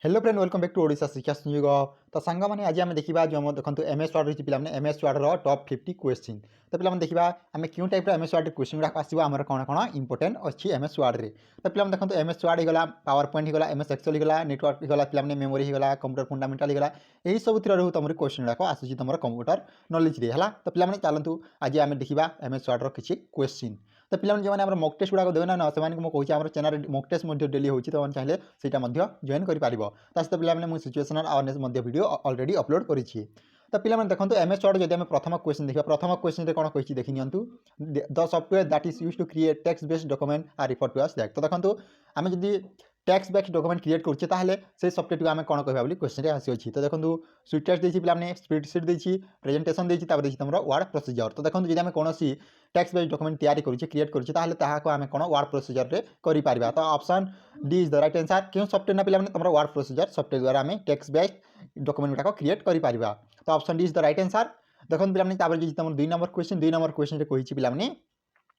Hello friend welcome back to Odisha Shiksha Sanyog. तो सांग मैंने आज आम देखा जो देखो एम एस वार्ड रही पे M S word top 50 question. तो पे देखा आम क्यों type M S word question गुड़ा आसो आम कौन कौन इंपोर्टेंट अच्छी एम एस वार्ड तो पे देखो एम एस वार्ड होगा पावर पॉइंट होगा एम एस एक्सेल होगा नेटवर्क होगा पे मेमोरी होगा कंप्यूटर फंडामेंटाल होगा यही सब थ्रू तुम क्वेश्चन गुड़ाक आसूँ तुम कंप्यूटर नॉलेज है। तो पे चलतु आज आम देखा एम एस वार्ड किसी क्वेश्चन। तो पे जो मक टेस्ट गुड़ाक देना ना से मुझे चैनल मक टेस्ट डेली होती तो चाहिए से जॉइन कर सहित पे situational awareness video already upload करी। तो पे देखो एम एस वर्ड जब प्रथम क्वेश्चन देखा प्रथम क्वेश्चन कौन कही देखी नियंतु the software that is used to create text based document are refer to as that. तो देखो आम जब टेक्स्ट बेस्ड डॉक्यूमेंट क्रिएट करुचे ताहले से सॉफ्टवेयर को आम कौन कह बोली क्वेश्चन आसी। तो देखो स्वीट टेस्ट पे स्प्रेडशीट देती प्रेजेंटेशन देती तुम वर्ड प्रोसीजर। तो देखो जब आम कौन टेक्स्ट बेस्ड डॉक्यूमेंट तैयारी करुचे क्रिएट करुचे ताहले आम कौन वर्ड प्रोसीजर रे करि पारिबा। तो option D is the right answer. क्यों सॉफ्टवेयर ना पे तुम वर्ड प्रोसीजर सॉफ्टवेयर द्वारा आम टेक्स्ट बेस्ड डॉक्यूमेंट गुड़ाक क्रिएट कर पारिबा। तो option D is the right answer. देखो पे तुम 2 नंबर क्वेश्चन कही पे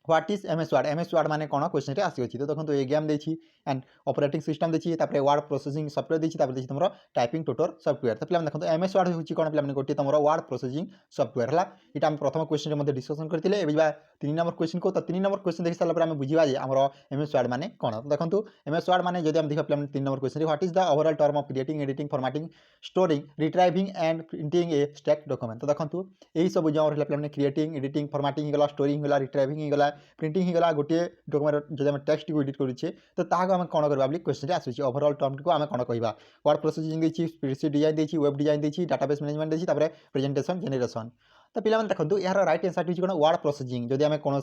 what is M S word माने कौन क्वेश्चन आसी। तो देखो ये गेम देखी एंड ऑपरेटिंग सिस्टम देखी वर्ड प्रोसेसिंग सॉफ्टवेयर देखी तुम टाइपिंग टूटर सॉफ्टवेयर। तो पे देखो एम एस वार्ड होची कौन पे गोटे तुम वर्ड प्रोसेसिंग सॉफ्टवेयर है। यहाँ आम प्रथम क्वेश्चन में डिस्कसन करते 3 नंबर क्वेश्चन को। तो 3 नंबर क्वेश्चन देख सारा आम बुझा जे आम एम एस वार्ड माने कौन। तो देखो एम एस वार्ड माने जब हम देखा पे 3 number question what is the overall term of creating editing formatting storing retrieving and printing A stack document. तो देखो यही सब जो रहा क्रिएटिंग एडिटिंग फॉर्मेटिंग होगा स्टोरिंग होगा रिट्राइविंग होगा प्रिंटिंग होगा गोटे डॉक्यूमेंट जब आम टेक्स्ट को एडिट करुचे तो आम कौन करवा क्वेश्चन आसूँ ओवरऑल टर्म को आम कौन कहवा वर्ड प्रोसेसिंग देखी स्प्रेडशीट डिजाइन देखी वेब डिजाइन देखी डाटाबेस मैनेजमेंट देखी प्रेजेंटेशन जेनरेशन। तो पे देखो यार राइट आंसर हूँ कौन वर्ड प्रोसेसिंग जब आम कौन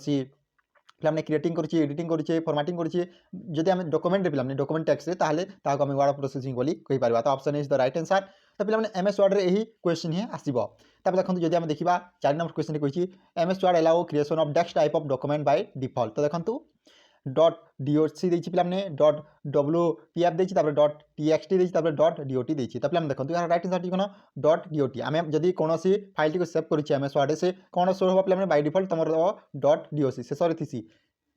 पे क्रिएटिंग करुचे एडिटिंग करुचे फॉर्मेटिंग करुचे जब आम डॉक्यूमेंट पे डॉक्यूमेंट टेक्स्ट आम वर्ड प्रोसेसिंग बोली कही पार। तो option is the right answer. तो पे एम एस वर्ड यही क्वेश्चन ही आसो। देखो जब आम देखा 4 नंबर क्वेश्चन कही M S word allow creation of dash type of document by default. तो देखो डट डीओसी देखी पे डट डब्ल्यूपीएफ देखी डट टीएक्सटी देखी डट डीओटी देखी। तो पे देखो यार राइट आंसर कौन डट डीओटी। आम जब कौन फाइल टी सेव करुचे एम एस वर्ड से कौन शो हम पे बाय डिफॉल्ट तुम डट डीओसी शेष थी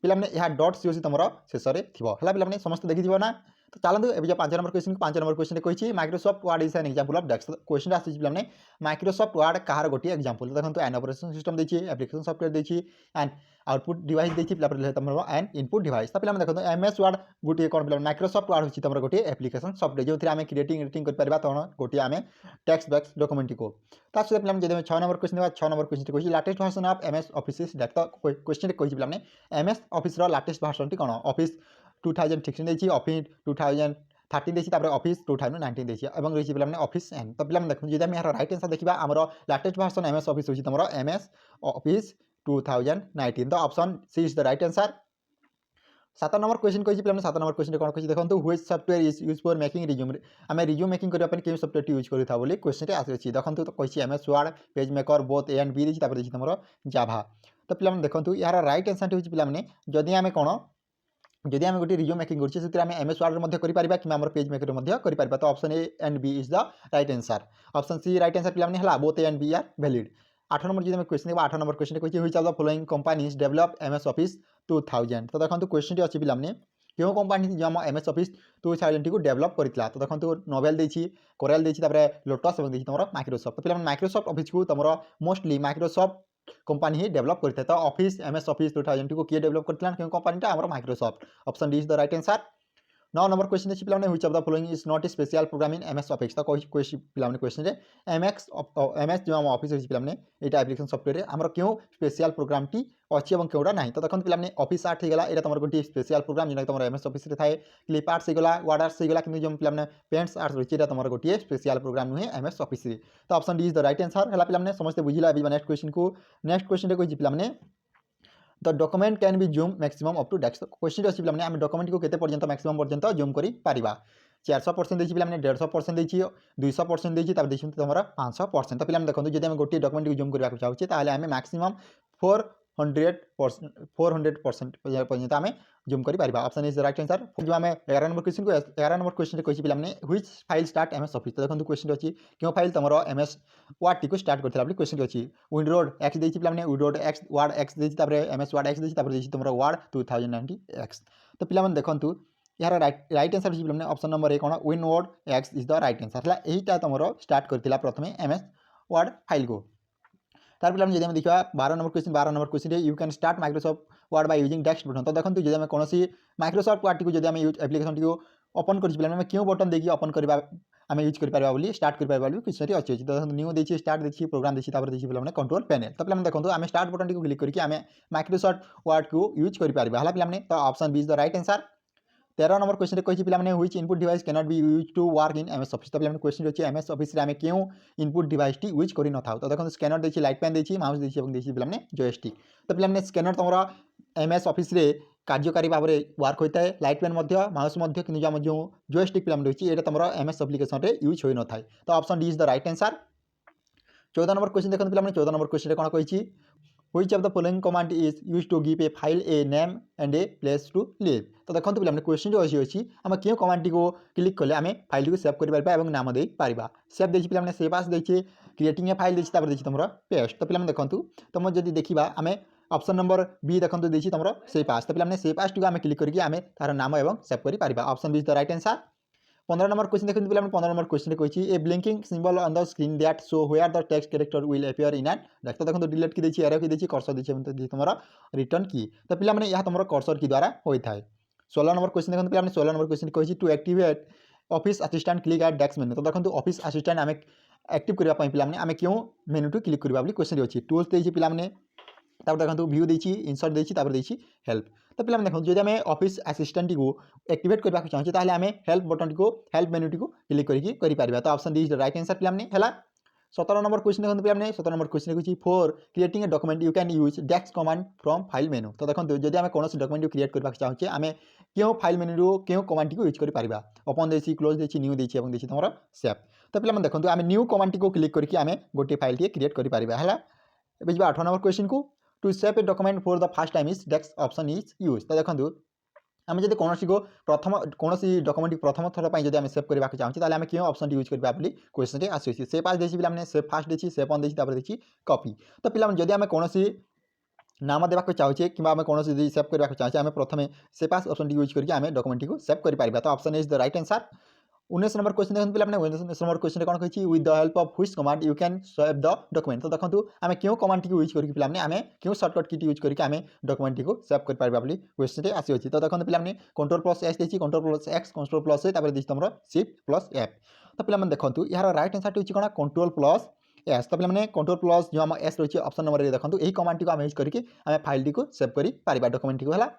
पे यह डट सीओसी तुम शेष है पे समस्त देखी ना। तो चलते ये 5 नंबर क्वेश्चन कही Microsoft word is an example of desk. Question आसी पे माइक्रोसॉफ्ट वर्ड कहार गोटे एग्जांपल। तो देखो एन ऑपरेशन सिस्टम देखिए एप्लिकेशन सॉफ्टवेयर देखिए एंड आउटपुट डिवाइस देखिए तुम एंड इनपुट डिवाइस। तो पे देखो एम एस वर्ड गोटे कौन पे माइक्रोसॉफ्ट वर्ड होची तुम गोटे एप्लिकेशन सॉफ्टवेयर जो आम क्रिएटिंग एडिटिंग कर गोटे आम टेक्स्ट बेस्ड डॉक्यूमेंट को। तो पे जब 6 नंबर क्वेश्चन 6 नंबर क्वेश्चन कही latest version of M S office dash. तो क्वेश्चन कही पे M S office latest version टी कौन ऑफिस 2016 देखिए ऑफिस 2013 देखिए ऑफिस 2019 देखिए रही पे ऑफिस एन। तो पे देखो जब यार राइट आंसर देखा आम latest version M S office होची तुम एम एस ऑफिस 2019। तो option C is the right answer. 7 number question कही पे 7 नंबर क्वेश्चन कौन कही देखो which software is use for making resume. आम रिज्यूम मेकिंग करने क्यों सॉफ्टवेयर यूज करूँ बोली क्वेश्चन आसी। देखो तो कही M S word page maker both A and B देखिए तुम जाभा। तो पे देखो यार राइट आंसर हूँ पे जदि आम कौन जदि आम गोटे रिज्यूम मेकिंग करें एम एस वर्ड कर कि पेज मेकर कर। तो option A and B is the right answer. Option C right answer पे both A and B are valid. 8 number जो क्वेश्चन देखा 8 नंबर क्वेश्चन कही हुई the following companies develop M S office 2000। तो देखो question अच्छी पे क्यों कंपनी जो आम एम एस ऑफिस 2000 को डेवलप करता। तो देखो नोवेल देखी कोरेल देखी लोटस देखिए तुम माइक्रोसॉफ्ट। तो पे माइक्रोसॉफ्ट ऑफिस को तुम मोस्टली माइक्रोसॉफ्ट कंपनी ही डेवलप करते। तो ऑफिस एम एस ऑफिस 2000 को किए डेवलप करता क्यों company Microsoft. Option D is the right answer. 9 number question देखिए पे which of the following is not special program in M S office. तो पे क्वेश्चन एम एस जो आम ऑफिस पे यहाँ एप्लिकेशन सॉफ्टवेयर आम क्यों स्पेशल प्रोग्राम टी अच्छी और क्योंटा ना। तो देखो पे ऑफिस आर्ट होगा यहाँ तुम गोटे स्पेशल प्रोग्राम जो तुम एम एस ऑफिस थाए क्लिप आर्ट्स होगा वर्ड आर्ट्स होगा कि जो पे पेंट्स आर्ट्स रही तुम गोटे स्पेशल प्रोग्राम नुहे एम एस ऑफिस। तो option D is the right answer है पे समस्त बुझला। नेक्स्ट क्वेश्चन को नेक्स्ट क्वेश्चन कही पे the document can be zoom maximum up to dash. Question अच्छी पे आम डॉक्यूमेंट को केते पर्यंत मैक्सिमम पर्यंत जूम कर पारिबा। 400% देखिए पे 150% देखिए 200% देखिए देखिए तुम 500%। तो पे देखो जब आम गोटे डॉक्यूमेंट को जूम करने चाहूँगे आम मैक्सिमम 400% पर्यंत आम जूम कर Paribas. Option is the right answer. जो आम 11 नंबर क्वेश्चन को 11 नंबर क्वेश्चन कही पे which file start M S office. तो देखो क्वेश्चन अच्छी क्यों फाइल तुम एम एस वर्ड टी को स्टार्ट करता क्वेश्चन अच्छी विंडोज एक्स देखिए पे विंडोज एक्स वर्ड एक्स देखिए एम एस वर्ड एक्स देखिए तुम वर्ड 2090 एक्स। तो पे देखो यार राइट आंसर होची पिलाने option number A cone windward x is the right answer हला एहीटा तमरो स्टार्ट करथिला प्रथमे एमएस वर्ड फाइल को तार पिलाने जदि हम देखिबा 12 नंबर क्वेश्चन रे you can start Microsoft word by using text button तो देखंतु जदि हम कोनोसी माइक्रोसॉफ्ट वर्ड टी को जदि हम यूज एप्लीकेशन टी को ओपन करछि पिलाने हम क्यों बटन देकी ओपन करबा आम यूज कर पार्बा बोली स्टार्ट कर पार्बा बोली क्वेश्चन अच्छी तो न्यू देखिए स्टार्ट देखिए प्रोग्राम देखिए तापर देखिए पिलाने कंट्रोल पैनल तो पिलाने देखो आम स्टार्ट बटन टी को क्लिक करके आम माइक्रोसॉफ्ट वर्ड को यूज कर पार्बा हला पिलाने तो option B is the right answer 13 number question कही पे which input device cannot be use to work in MS office तो पे क्वेश्चन अच्छे एमएस ऑफिस आम क्यों इनपुट डिवाइस टी यूज कर था तो देखो स्कैनर देखिए लाइट पेन देखिए माउस देखिए पे जोयस्टिक तो पे स्कैनर तुम एमएस ऑफिस रे कार्यकारी भाव में वर्क होता है लाइट पेन माउस कि जो जोयस्टिक पे रही है तुम एमएस एप्लिकेशन में यूज हो न था तो option D is the right answer 14 number question देखते पे 14 नंबर क्वेश्चन कौन कही which of the following command is used to give a file a name and a place to live तो देखो पे क्वेश्चन जो अच्छी आम क्यों कमांड टी को क्लिक कले आम फाइल को सेव कर पार नाम दे पारिबा सेव देखिए पे सेव आस देखिए क्रिएटिंग ए फाइल देखिए देखिए तुम पेस्ट तो पे देखो तुम जब देखा आम ऑप्शन नंबर बी देखो देखिए तुम सेव आस तो पे सेव आस टी को आम क्लिक करके आम तार नाम और सेव कर पार option B is the right answer 15 number question देखते पे 15 नंबर क्वेश्चन कही a blinking symbol on the screen that show where the text character will appear in and तो देखो डिलीट की देखिए एरो की देखिए कर्सर देखिए तुम रिटर्न की तो पे यह तुम कर्सर की द्वारा होता है 16 नंबर क्वेश्चन देखते पे 16 नंबर क्वेश्चन कही to activate office assistant click at dash menu तो देखो ऑफिस असिस्टेंट आम एक्टिव करने पे आम क्यों मेनू टू क्लिक करवा क्वेश्चन अच्छी टूल्स देखिए पे देखो व्यू देखिए इनसर्ट देखिए हेल्प तो पे देखो जो आम ऑफिस असिस्टेंट को एक्टिवेट करने को चाहूँ ताहले आम हेल्प बटन को हेल्प मेनू टी को क्लिक करके तो option D is the right answer पे है 17 नंबर क्वेश्चन देखते पे 17 नंबर क्वेश्चन कही for creating a document you can use desk command from file menu तो देखो जब आम कौन डॉक्यूमेंट क्रिएट करने को चाहूँ आम क्यों फाइल मेनू क्यों कमांड टी को यूज कर ओपन देखिए क्लोज देखिए न्यू देखिए तुम सेव तो पे देखो आम न्यू कमांड टी को क्लिक करके आम गोटे फाइल टी क्रिएट कर है 18 नंबर क्वेश्चन को to save a document for the first time is dash option is use तो देखो आम जब कौन को प्रथम कौन डॉक्यूमेंट प्रथम थर पर जब सेव करने को चाहूँ आम क्यों ऑप्शन यूज करवा क्वेश्चन आसूसी सेव आज देखिए पे सेव फास्ट देखिए सेव ऑन देखिए कॉपी तो पे जब आम कौन नाम देवाक चाहूँ कि आम कौन सेव करने को चाहूँ आम प्रथम सेव आस ऑप्शन यूज करके आम डॉक्यूमेंट को सेव कर तो option is the right answer 19 number question देखते पे 19 नंबर क्वेश्चन कौन कही with the help of which command you can save the document तो देखो आम क्यों कमांड टी यूज करके पे आम क्यों सर्टकट की यूज करके आम डॉक्यूमेंट को सेव कर पार्बा क्वेश्चन आसी तो देखो पे कंट्रोल प्लस एस देखिए control plus x control plus देखिए तुम शिफ्ट प्लस एफ तो पे देखो यार राइट आंसर टी कौन कंट्रोल प्लस एस तो पे कंट्रोल प्लस जो आम एस रही है ऑप्शन नंबर देखो यही कमांड टी को यूज करके आम फाइल टी को सेव कर पार्बा डॉक्यूमेंट को है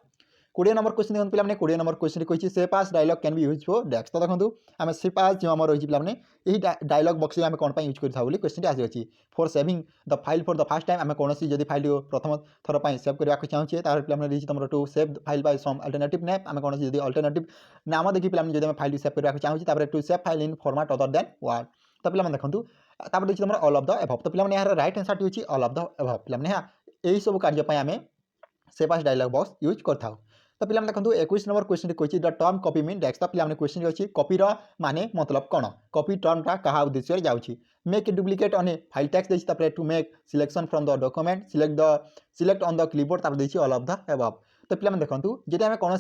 20 नंबर क्वेश्चन देखते पे 20 नंबर क्वेश्चन कही से पास dialog can be use for desk तो देखो आम से पास जो आम रही पे यही डायलॉग बक्स आम कौन यूज कर क्वेश्चन आसी for saving the file for the first time आम कौन जब फाइल प्रथम थर पर सेव करने को चाहूँ पे तुम to save file by some alternative name आम कौन जब अल्टरनेटिव नाम देखिए पे जब फाइल सेव करने को चाहूँ to save file in format other than word तो पे देखो देखिए तुम ऑल ऑफ द एभव तो पे यार right answer T all of the above पे यही सब कार्य आम से पास डायलॉग बॉक्स यूज करता तो पे देखो 21 नंबर क्वेश्चन कही the term copy mean desk तो पे क्वेश्चन अच्छी कॉपीर माने मतलब कौन कॉपी टर्मटा क्या उद्देश्य जाऊँगी make a duplicate on a file टैक्स देखिए to make selection from the document select on the clipboard देखिए ऑल ऑफ द एबव तो पे देखो जब आम कौन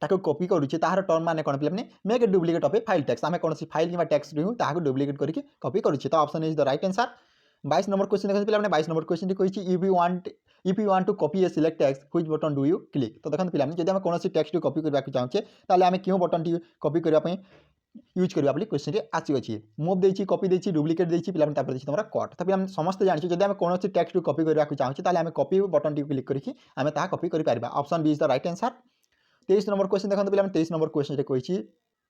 ताको कॉपी करुचे तार टर्म माने कौन पे make a duplicate of A file tax आम कौन फाइल कि टैक्स रही ताको डुप्लिकेट करके कॉपी करुचे तो option is the right answer 22 number question देखते पे 22 नंबर क्वेश्चन कही if you want to copy a select text which button do you click तो देखो पे जब आम कौन टैक्स को कॉपी करने को चाहूँ आम क्यों बटन टी कॉपी करने यूज करवा क्वेश्चन आसी मूव देखिए कॉपी देखिए डुप्लिकेट देखिए पे देखिए तुम कट तो पे समस्त जानी जब आम कौन टैक्स को कॉपी करने को चाहूँ आम कॉपी बटन टी क्लिक करके आम कॉपी कर option B is the right answer 23 number question देखते पे 23 नंबर क्वेश्चन कही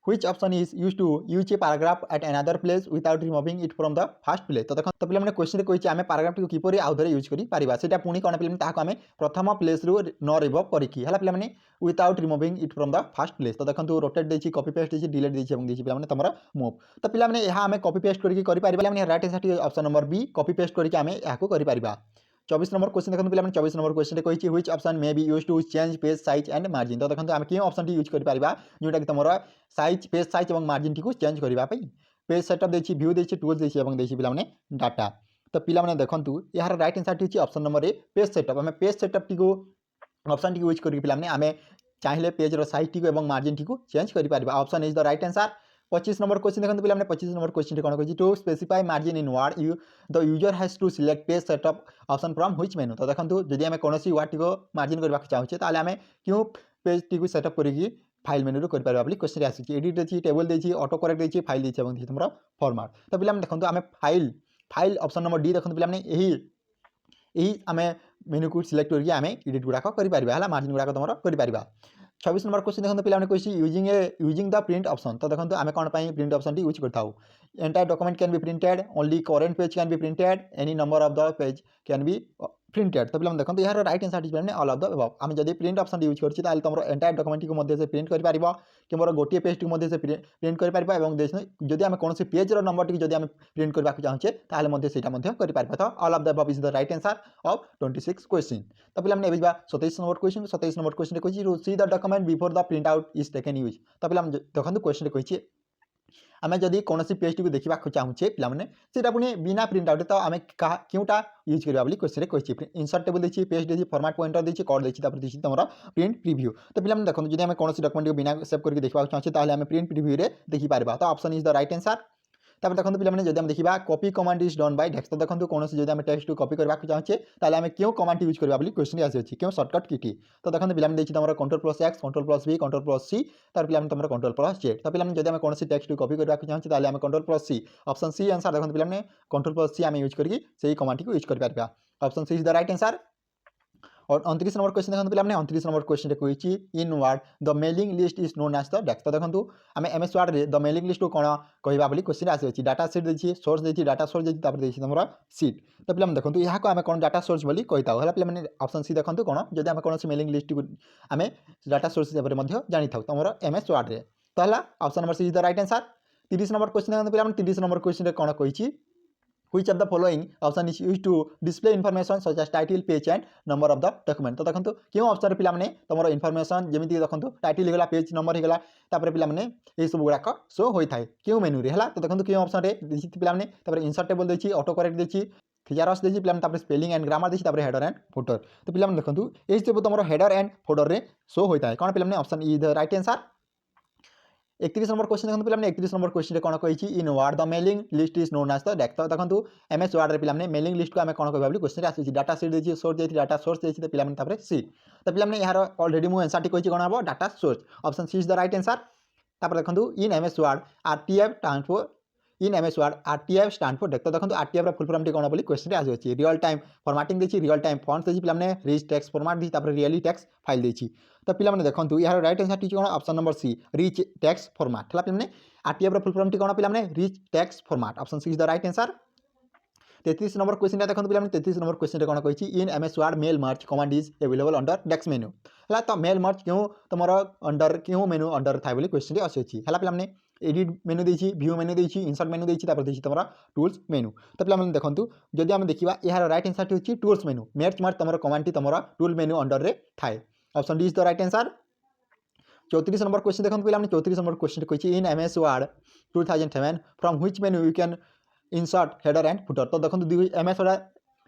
which option is used to use a paragraph at another place without removing it from the first place तो देखो तो पे क्वेश्चन कही आम पैराग्राफ टी किपर आउ थे यूज कर पुणी कौन पे आम प्रथम प्लेस रू न रिमूव करके पे without removing it from the first place तो देखो रोटेट देखिए कॉपी पेस्ट देखिए डिलीट देखिए पे तुम मूव तो पे आम कॉपी पेस्ट करके right answer option number B copy paste करके आम यहाँ कर 24 नंबर क्वेश्चन देखते पे 24 नंबर क्वेश्चन कही which option may be use to change page size and margin तो देखो आम क्यों ऑप्शन टी यूज कर जोटा कि तुम साइज पेज साइज और मार्जिन टी को चेंज करने पेज सेटअप देखिए व्यू देखिए टूल्स देखिए पे डाटा तो पे देखो यार right answer T option number A page setup आम पेज सेटअप टी को ऑप्शन टी यूज करके पे आम चाहिए पेजर साइज टी और मार्जिन टी चेंज कर option is the right answer 25 number question देखते पे 25 नंबर क्वेश्चन कौन कही to specify margin in word you the user has to select page setup option from which menu तो देखो जदि आम कौन वार्ड टी मार्जिन करने चाहूँगे तो आम क्यों पेज टी सेटअप करके फाइल मेनू कर क्वेश्चन आसी एडिट देखिए टेबल देखिए ऑटो करेक्ट देखिए फाइल देखिए तुम फॉर्मेट तो पे देखो आम file file option number D देखो पे यही आम मेनू को सिलेक्ट करके आम एडिट गुड़ाक कर मार्जिन गुड़ाक तुम कर 26 नंबर क्वेश्चन देखो पे कही यूजिंग द प्रिंट ऑप्शन तो देखो आम कौन प्रिंट ऑप्शन यूज करता entire document can be printed only current page can be printed any number of the page can be printed तो पे देखो यार राइट आंसर पे ऑल ऑफ द अबव आम जब प्रिंट ऑप्शन यूज कर तुम एंटायर डॉक्यूमेंट को मध्य से प्रिंट कर कि मोर गोटे पेज टी मध्य से प्रिंट कर जदि आम कौन पेजर नंबर टी जब प्रिंट करने चाहूँगे कर तो all of the above is the right answer of 26 question तो पे 27 नंबर क्वेश्चन 27 नंबर क्वेश्चन कही see the document before the print out is taken use तो पे देखो क्वेश्चन कही आम जदि कौन पेज टी देखा चाहूँगे पे पुणी बिना प्रिंट आउट तो आम क्योंटा यूज करवा क्वेश्चन कही इंसर्ट टेबल देखिए पेज देखिए फॉर्मेट पॉइंटर देखिए कोड देखिए तुम प्रिंट प्रीव्यू तो पे देखो जब आम कौन डॉक्यूमेंट को बिना सेव करके देखा चाहूँगे तो आम प्रिंट प्रीव्यू रे देखिपार तो option is the right answer तब देखो पे जब देखा copy command is done by text तो देखो कौन जब आम टेक्स्ट कॉपी करने चाहूँगे तो आम क्यों कमांड यूज करवा क्वेश्चन आसी क्यों सर्टकट की तो देखो पे तुम कंट्रोल+X कंट्रोल+V कंट्रोल+C तार पे तुम कंट्रोल+Z तो पे जब आम कौन टेक्स्ट कॉपी करने चाहूँगे तो आम कंट्रोल+C ऑप्शन सी आंसर देखो पे कंट्रोल+C आम यूज करके कमांड को यूज कर option C is the right answer और 29 नंबर क्वेश्चन देखो पे 29 नंबर क्वेश्चन कही in word the mailing list is known as the desk तो देखो आम एमएस वर्ड रे द मेलिंग लिस्ट को कौन कहवा क्वेश्चन आसी डाटा सीट देखिए सोर्स देखिए डाटा सोर्स देखिए तुम सीट तो पे देखो यहाँ को आम कौन डाटा सोर्स बोली कही था पे ऑप्शन सी देखो कौन जब आम कौन मेलिंग लिस्ट को आम डाटा सोर्स हिसाब से जानी था तुम एमएस वर्ड रे तो है option number C is the right answer 30 number question देखो पे 30 नंबर क्वेश्चन कौन कही which of the following option is used to display information such as title page and number of the document तो देखो क्यों ऑप्शन पे तुम information जमी देखो टाइटल होगा पेज नंबर होगा तापर पे ये सब गुड़ाक शो होता है क्यों मेनू रे तो देखो क्यों ऑप्शन रे पे इंसर्ट टेबल देखिए ऑटो करेक्ट देखिए थिजारस देखिए पे स्पेलिंग एंड ग्रामर देखिए हेडर एंड फुटर तो पे देखो ये सब तुम हेडर एंड फुटर रे शो होता है कौन पे option is the right answer 31 number question देखो पे 31 नंबर क्वेश्चन कौन कही in word the mailing list is known as the desk तो देखो एमएस वर्ड रे पे मेलिंग लिस्ट को आम कौन कह क्वेश्चन आसी डाटा सीट देखिए सोर्स देखिए डाटा सोर्स देखिए पे सीट तो पे यार ऑलरेडी मुझे आंसर टी कही कौन हम data source option C is the right answer तापर देखो in MS word RTF stand for in MS word RTF stand for desk तो देखो आरटीएफ रा फुल फॉर्म टी कौन बोली क्वेश्चन आसी रियल टाइम फॉर्मेटिंग देखिए रियल टाइम फॉन्ट्स देखिए पे रिच टेक्स्ट फॉर्मेट देखिए रियली टेक्स्ट फाइल देखिए तो पे देखो यार राइट आंसर टी कौन option number C rich text format है पे आरटीएफ रा फुल फॉर्म टी कौन पे rich text format option C is the right answer 33 number question देखो पे 33 नंबर क्वेश्चन कौन कही in MS word mail merge command is available under desk मेनू है तो मेल मर्ज क्यों तुम अंडर क्यों मेनू अंडर था क्वेश्चन आसी है पे एडिट मेनू देखिए व्यू मेनू देखिए इंसर्ट मेनू देखिए तुम टूल्स मेनू तो पे देखो जब आम देखा यार राइट आंसर टी होची टूल्स मेनू मेल मर्ज तुम कमांड टी तुम टूल मेनू अंडर रे थाए option D is the right answer 34 number question देखो पे 34 नंबर क्वेश्चन कही in MS word 2007 from which menu you can insert header and footer तो देखो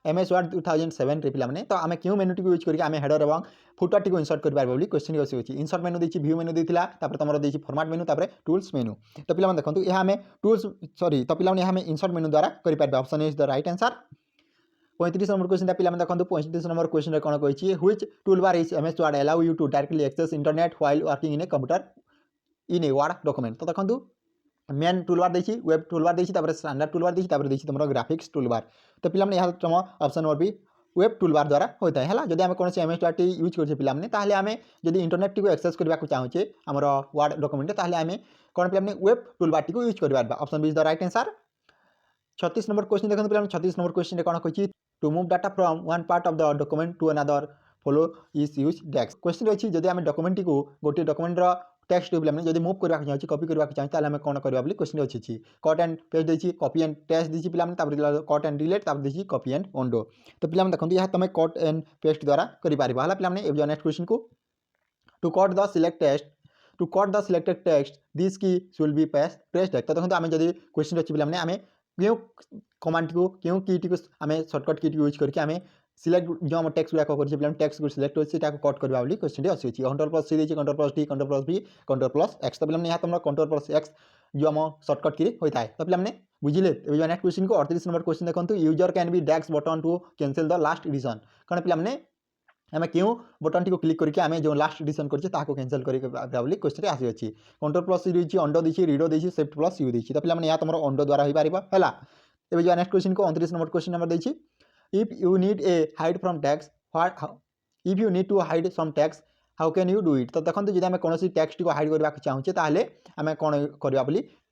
एमएस वर्ड 2007 रे पे तो आम क्यों मेनू टी यूज करके आम हेडर और फुटर टी इंसर्ट कर पारे क्वेश्चन आसी इंसर्ट मेनू देखिए व्यू मेनू देता तुम देखिए फॉर्मेट मेनू टूल्स मेनू तो पे देखो यह आम टूल्स सॉरी तो पे आम इंसर्ट मेनू द्वारा करें option is the right answer 35 number question पे देखो 35 नंबर क्वेश्चन कौन कही which toolbar is MS word allow you to directly access internet while working in a computer in a word document तो देखो main toolbar देखिए web toolbar देखिए standard toolbar देखिए तुम ग्राफिक्स टूलबार तो पे यहाँ तुम ऑप्शन नंबर भी वेब टूलबार द्वारा होता है जब आम कौन एमएस वर्ड टी यूज कर पे आम जब इंटरनेट टी एक्सेस करने चाहूँगे आमर वर्ड डॉक्यूमेंट आम कौन पे वेब टूलबार टी यूज कर option B is the right answer 36 number question देखो पे 36 नंबर क्वेश्चन कौन कही to move data from one part of the document to another follow is use dash question अच्छी जब आम डॉक्यूमेंट को गोटे डॉक्यूमेंट टेक्स्ट पे जब मूव करने चाहूँगी कॉपी करने चाहूँगे आम कौन करवा क्वेश्चन अच्छी कट एंड पेस्ट देखिए कॉपी एंड टेस्ट देखिए पे कट एंड डिलीट देखिए कॉपी एंड अंडो तो पे देखो यह तुम कट एंड पेस्ट द्वारा कर पे नेक्स्ट क्वेश्चन को to cut the select test to cut the selected text this key should be pressed तो देखो आम जब क्वेश्चन अच्छी पे आम क्यों कमांड को क्यों की टी को आम सर्टकट की यूज करके आम सिलेक्ट जो आम टेक्स्ट गुड़ाक कर टेक्स्ट को सिलेक्ट होती कट करवा क्वेश्चन अच्छी कंट्रोल प्लस सी देती control plus D control plus B control plus X तो पे तुम कंट्रोल प्लस एक्स जो आम सर्टकट की होता है तो पे बुझे नेक्स्ट क्वेश्चन को 38 नंबर क्वेश्चन देखो user can be dash button to cancel the last edition कारण पे आम क्यों बटन टी क्लिक करके आम जो लास्ट एडिशन करके कैंसिल कर क्वेश्चन आसी कंट्रोल प्लस सी देती अंडो देती रिडो देती शिफ्ट प्लस यू देती तो पे तुम अंडो द्वारा हो पार है जो नेक्स्ट क्वेश्चन को 29 नंबर क्वेश्चन नंबर देती if you need a hide from tax what if you need to hide some tax how can you do it तो देखो जब आम कौन टैक्स को हाइड करने चाहूचे ताहले आम कौन करवा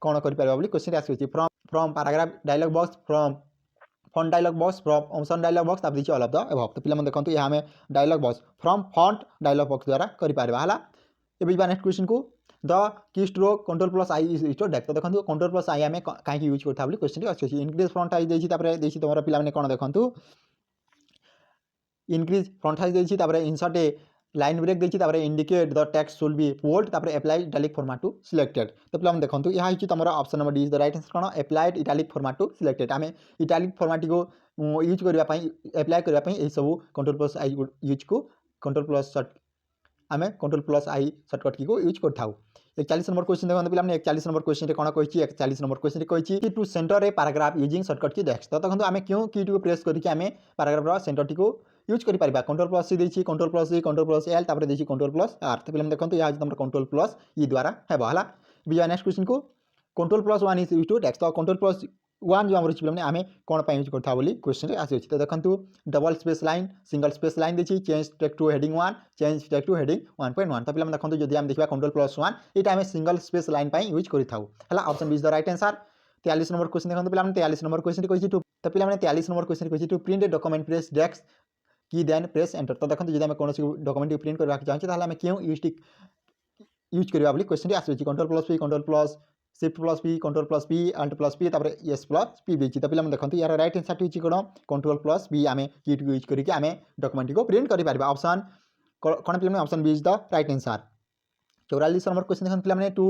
कौन कर क्वेश्चन आसी from paragraph dialog box from font dialog box from option dialog box आप देखिए ऑल ऑफ द अबव तो पे देखो यहाँ आम dialog box from font dialog box द्वारा करें है नेक्स्ट क्वेश्चन को the key stroke control plus I is to dash तो देखो कंट्रोल प्लस आई आम कहीं यूज करता क्वेश्चन अच्छी इनक्रीज फ्रंट साइज देती तुम पे कौन देखो इनक्रीज फ्रंट साइज देती इनसर्ट ए लाइन ब्रेक देती indicate the text should be bold apply italic format to selected तो पे देखो यहाँ तुम option number D is the right answer कौन applied italic format to selected आम इटालिक फॉर्मेट को यूज करने अप्लाई करने सब कंट्रोल प्लस आई यूज को कंट्रोल प्लस आम control plus I shortcut key को यूज कर 41 नंबर क्वेश्चन देखो पे 41 नंबर क्वेश्चन कौन कही 41 नंबर क्वेश्चन कही to center a paragraph using shortcut key dash तो देखो आम क्यों की टी प्रेस करके आम पैराग्राफ सेंटर टी को यूज कर कंट्रोल प्लस सी देती control plus C control plus L देखिए कंट्रोल प्लस आर तो पे देखो यहाँ तुम कंट्रोल प्लस ई द्वारा है नेक्स्ट क्वेश्चन को control plus one is use to dash तो कंट्रोल प्लस वन जो आम पे आम कौन यूज करता क्वेश्चन आसी तो देखो double space line single space line देखिए change text to heading 1 change text to heading 1.1 तो पे देखो जब आम देखा कंट्रोल प्लस वन यहाँ आम सिंगल स्पेस लाइन यूज करें option B is the right answer 43 number question देखो पे 43 नंबर क्वेश्न कही तो पे 43 नंबर क्वेश्चन कही to print a document press dash key then press enter तो देखो जब आम कौन डॉक्यूमेंट प्रिंट करने चाहिए आम क्यों यूज करवा क्वेश्चन आसी control plus P control plus shift plus P control plus P alt plus P S plus P देती तो पे देखो यार राइट आंसर हूँ कौन कंट्रोल प्लस बी आम की यूज करके आम डॉक्यूमेंट को प्रिंट कर ऑप्शन कौन पे option B is the right answer 44 number question देखो पे to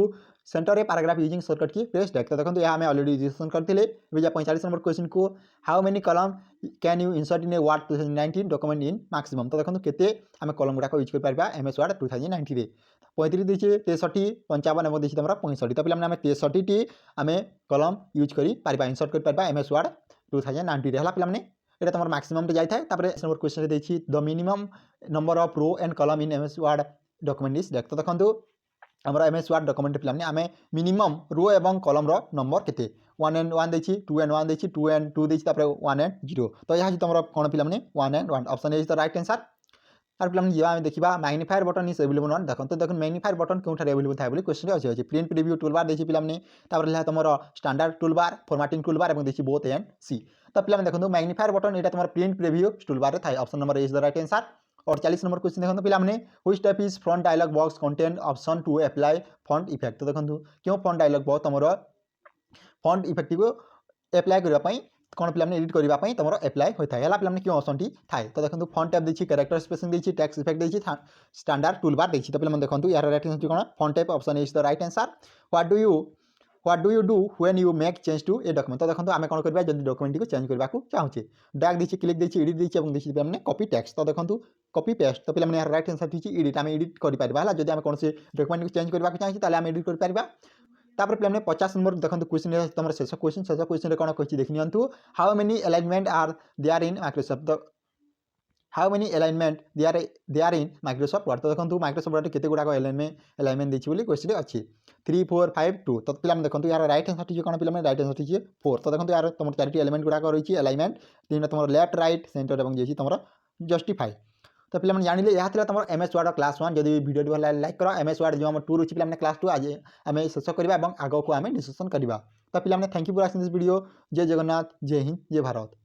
center a paragraph using shortcut key press dash तो देखो यहाँ आम ऑलरेडी डिस्कशन करते 45 नंबर क्वेश्चन को how many column can you insert in a word 2019 document in maximum तो देखो केते आम कलम गुड़ाक यूज कर एमएस वर्ड 2019 रे 35 देखिए 63 55 देखिए तुम 65 तो पे आम 63 टी आम कलम यूज कर इंसर्ट कर एमएस वर्ड 2019 है पे ये तुम मैक्सिमम जाए नंबर क्वेश्चन देखिए the minimum number of row and column in MS word document is deck तो देखो आमर एमएस वर्ड डॉक्यूमेंट पे आम मिनिमम रो एवं कलम नंबर के 1 and 1 देखिए 2 and 1 देखिए 2 and 2 देखिए 1 and 0 तो यहाँ तुम कौन पे 1 and 1 option is the right answer तार पे जब देखा magnifier button is available one देखो तो देखो मैग्निफायर बटन क्यों एवेलेबल था क्वेश्चन अच्छी प्रिंट प्रिव्यू टूलबार देखिए पे तुम स्टैंडर्ड टूलबार फॉर्मेटिंग टूलबार और देखिए बोथ एंड सी तो पे देखो मैग्निफायर बटन यहाँ तुम प्रिंट प्रिव्यू टूलबार था option number is the right answer और 40 नंबर क्वेश्चन देखो पे which type is front dialog box contain option to apply font effect तो देखो क्यों फ्रंट डायलॉग बॉक्स तुम फॉन्ट इफेक्ट को अप्लाई करने कौन पे एडिट करने तुम अप्लाई होता है पे क्यों ऑप्शन टी थाए तो देखो फॉन्ट टाइप देखिए कैरेक्टर स्पेसिंग देखिए टेक्स्ट इफेक्ट देखिए स्टैंडर्ड टूलबार देखिए तो पे देखो यार राइट आंसर कौन font type option is the right answer what do you do when you make change to a document तो देखो आम कौन करवा जब डॉक्यूमेंट को चेंज करने को चाहूचे ड्रैग देखिए क्लिक देखिए एडिट देखिए और देखिए पे कॉपी टेक्स्ट तो देखो कॉपी पेस्ट तो पे राइट आंसर थी एडिट आम एडिट कर जब आम कौन डॉक्यूमेंट को चेंज करने चाहिए आम एडिट कर पे 50 नंबर देखो क्वेश्चन तुम शेष क्वेश्चन कौन कही देखनी how many alignment are there in Microsoft तो how many alignment there in Microsoft word तो देखो माइक्रोसॉफ्ट वर्ड केते गुड़ाक अलाइनमेंट देखिए क्वेश्चन अच्छी 3 4 5 2 तो पे देखो यार राइट आंसर टी कौन पे राइट आंसर टी 4 तो देखो यार तुम 4 एलिमेंट गुड़ाक रही अलाइनमेंट 3 तुम लेफ्ट राइट सेंटर और जी तुम जस्टिफाई तो पे जानिले यह तुम एमएस वर्ड क्लास 1 जब वीडियो भल लाइक कर एमएस वर्ड जो आम 2 रही पे क्लास 2 आज आम शेष करवा आग को आम डिस्कसन करवा तो पे thank you for watching this video जय जगन्नाथ जय हिंद जय भारत।